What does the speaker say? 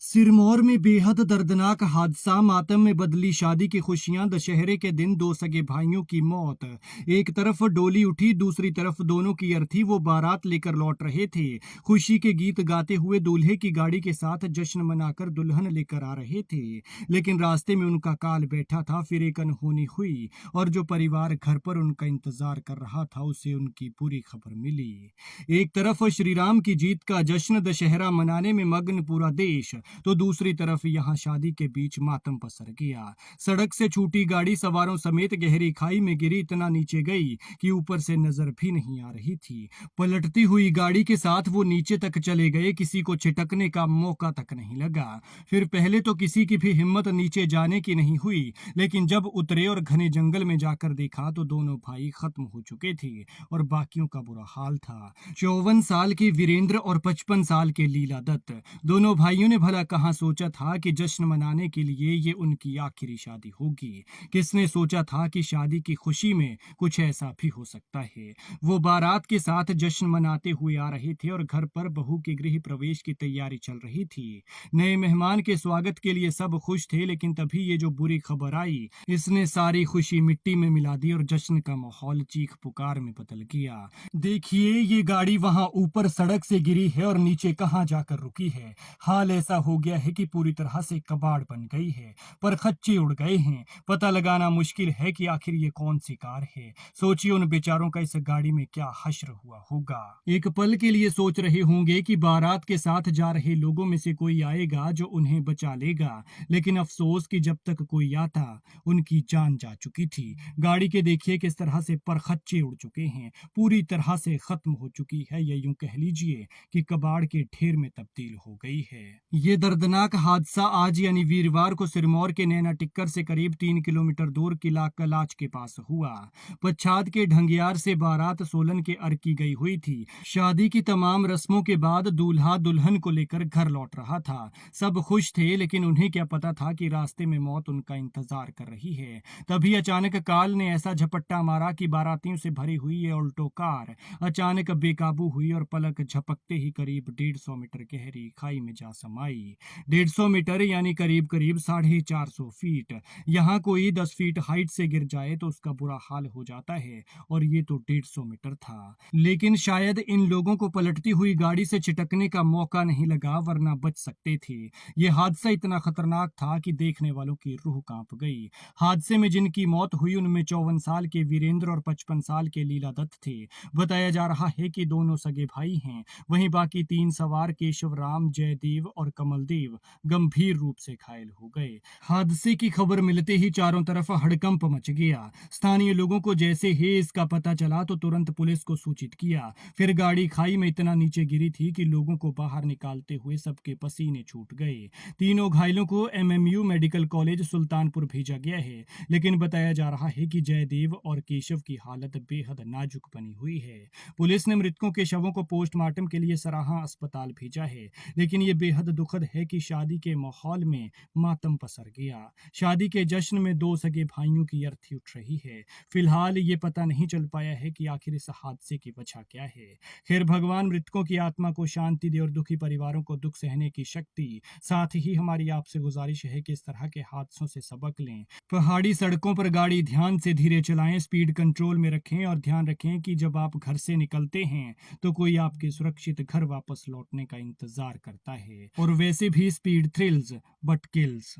सिरमौर में बेहद दर्दनाक हादसा, मातम में बदली शादी की खुशियां। दशहरे के दिन दो सगे भाइयों की मौत। एक तरफ डोली उठी, दूसरी तरफ दोनों की अर्थी। वो बारात लेकर लौट रहे थे, खुशी के गीत गाते हुए दूल्हे की गाड़ी के साथ जश्न मनाकर दुल्हन लेकर आ रहे थे। लेकिन रास्ते में उनका काल बैठा था, फिर एक अनहोनी हुई और जो परिवार घर पर उनका इंतजार कर रहा था उसे उनकी पूरी खबर मिली। एक तरफ श्री राम की जीत का जश्न, दशहरा मनाने में मग्न पूरा देश, तो दूसरी तरफ यहां शादी के बीच मातम पसर गया। सड़क से छूटी गाड़ी सवारों समेत गहरी खाई में गिरी, इतना नीचे गई कि ऊपर से नजर भी नहीं आ रही थी। पलटती हुई गाड़ी के साथ वो नीचे तक चले गए, किसी को छिटकने का मौका तक नहीं लगा। फिर पहले तो किसी की भी हिम्मत नीचे जाने की नहीं हुई, लेकिन जब उतरे और घने जंगल में जाकर देखा तो दोनों भाई खत्म हो चुके थे और बाकियों का बुरा हाल था। 54 साल की वीरेंद्र और 55 साल के लीला दत्त, दोनों भाइयों ने भला कहाँ सोचा था कि जश्न मनाने के लिए ये उनकी आखिरी शादी होगी। किसने सोचा था कि शादी की खुशी में कुछ ऐसा भी हो सकता है। वो बारात के साथ जश्न मनाते हुए आ रहे थे और घर पर बहू के गृह प्रवेश की तैयारी चल रही थी। नए मेहमान के स्वागत के लिए सब खुश थे, लेकिन तभी ये जो बुरी खबर आई, इसने सारी खुशी मिट्टी में मिला दी और जश्न का माहौल चीख पुकार में बदल गया। देखिए, ये गाड़ी वहां ऊपर सड़क से गिरी है और नीचे कहां जाकर रुकी है। हाल ऐसा हो गया है कि पूरी तरह से कबाड़ बन गई है, पर खच्चे उड़ गए हैं। पता लगाना मुश्किल है कि आखिर ये कौन सी कार है। सोचिए उन बेचारों का इस गाड़ी में क्या हश्र हुआ होगा। एक पल के लिए सोच रहे होंगे कि बारात के साथ जा रहे लोगों में से कोई आएगा जो उन्हें बचा लेगा, लेकिन अफसोस कि जब तक कोई आता उनकी जान जा चुकी थी। गाड़ी के देखिए किस तरह से परखच्चे उड़ चुके हैं, पूरी तरह से खत्म हो चुकी है। या यूं कह लीजिए कि कबाड़ के ढेर में तब्दील हो गई है। ये दर्दनाक हादसा आज यानी वीरवार को सिरमौर के नैना टिक्कर से करीब 3 किलोमीटर दूर किला कलाच के पास हुआ। पच्छाद के ढंगियार से बारात सोलन के अर्की गई हुई थी। शादी की तमाम रस्मों के बाद दूल्हा दुल्हन को लेकर घर लौट रहा था। सब खुश थे, लेकिन उन्हें क्या पता था कि रास्ते में मौत उनका इंतजार कर रही है। तभी अचानक काल ने ऐसा झपट्टा मारा कि बारातियों से भरी हुई ये ऑल्टो कार अचानक बेकाबू हुई और पलक झपकते ही करीब 150 मीटर गहरी खाई में जा समाई। 150 मीटर यानी करीब करीब 450 फीट। यहाँ कोई 10 फीट हाइट से गिर जाए तो उसका बुरा हाल हो जाता है, और ये तो 150 मीटर था। लेकिन शायद इन लोगों को पलटती हुई गाड़ी से छिटकने का मौका नहीं लगा, वरना बच सकते थे। ये हादसा इतना खतरनाक था कि देखने वालों की रूह कांप गई। हादसे में जिनकी मौत हुई उनमें 54 साल के वीरेंद्र और 55 साल के लीला दत्त थे। बताया जा रहा है कि दोनों सगे भाई हैं। वहीं बाकी 3 सवार केशव राम, जयदेव और कमलदेव गंभीर रूप से घायल हो गए। हादसे की खबर मिलते ही चारों तरफ हड़कंप मच गया। स्थानीय लोगों को जैसे ही इसका पता चला तो तुरंत पुलिस को सूचित किया। फिर गाड़ी खाई में इतना नीचे गिरी थी कि लोगों को बाहर निकालते हुए सबके पसीने छूट गए। तीनों घायलों को एमएमयू मेडिकल कॉलेज सुल्तानपुर भेजा गया है, लेकिन बताया जा रहा है कि जयदेव और केशव की हालत बेहद नाजुक बनी हुई है। पुलिस ने मृतकों के शवों को पोस्टमार्टम के लिए सराहा अस्पताल भेजा है, लेकिन ये बेहद दुखद है कि शादी के माहौल में मातम पसर गया। शादी के जश्न में दो सगे भाइयों की अर्थी उठ रही है। फिलहाल ये पता नहीं चल पाया है कि आखिर इस हादसे की वजह क्या है। खैर, भगवान मृतकों की आत्मा को शांति दे और दुखी परिवारों को दुख सहने की शक्ति। साथ ही हमारी आपसे गुजारिश है कि इस तरह के हादसों से सबक लें। पहाड़ी सड़कों पर गाड़ी ध्यान से धीरे चलाएं, स्पीड कंट्रोल में रखें और ध्यान रखें कि जब आप घर से निकलते हैं तो कोई आपके सुरक्षित घर वापस लौटने का इंतजार करता है। और वैसे भी स्पीड थ्रिल्स बट किल्स।